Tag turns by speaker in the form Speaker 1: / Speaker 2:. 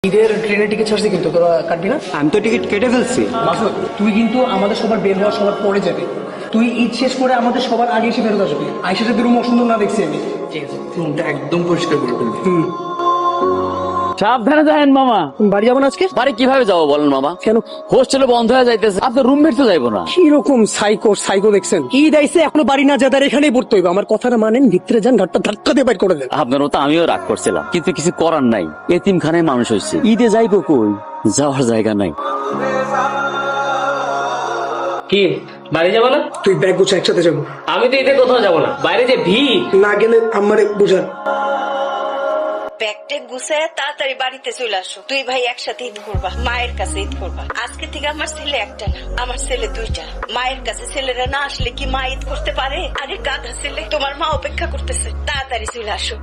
Speaker 1: ঈদের ট্রেনের টিকিট ছাড়ছি কিন্তু তোরা কাটবি না?
Speaker 2: আমি তো টিকিট কেটে ফেলছি।
Speaker 1: মাসুদ, তুই কিন্তু আমাদের সবার বের হওয়া সবার পরে যাবে। তুই ঈদ শেষ করে আমাদের সবার আগে এসে ফেরত আসবি। আইসা যদি রুম অসুন্দর না দেখছি আমি। ঠিক আছে, রুমটা একদম পরিষ্কার করে ফেলবি।
Speaker 3: সাবধানে যাবেন মামা।
Speaker 1: বাড়ি যাবো না আজকে?
Speaker 3: বাড়ি কিভাবে যাবো বলেন মামা?
Speaker 1: কেন?
Speaker 3: হোস্টেলে বন্ধ হয়ে যাইতেছে, আপনার রুমমেট তো যাইবো না।
Speaker 1: কিরকম সাইকো দেখছেন? ঈদ আইসে এখনো বাড়ি না যাদের এখানেই পড়তে হইবে। আমার কথাটা মানেন, ভিতরে যান, ঘরটা ধাক্কা দিয়ে বাইর করে দেন।
Speaker 3: আপনার মতো আমিও রাগ করছিলাম, কিন্তু কিছু করার নাই। এতিমখানায় মানুষ হয়েছে, ঈদে যাইবো কই? যাওয়ার জায়গা নাই।
Speaker 4: কি বাড়ি যাবো না?
Speaker 1: তুই ব্যাগ গুছা, একসাথে যাবো।
Speaker 4: আমি তো ঈদে কোথাও যাবো না, বাইরে যে ভিড়।
Speaker 1: না গেলে আমারে বুঝান।
Speaker 5: ব্যাগটা গুছায় তাড়াতাড়ি বাড়িতে চলে আসো। দুই ভাই একসাথে ঈদ করবা, মায়ের কাছে ঈদ করবা। আজকে থেকে আমার ছেলে একটা না, আমার ছেলে দুইটা। মায়ের কাছে ছেলেরা না আসলে কি মা ঈদ করতে পারে? আরে গাধা ছেলে, তোমার মা অপেক্ষা করতেছে, তাড়াতাড়ি চলে আসো।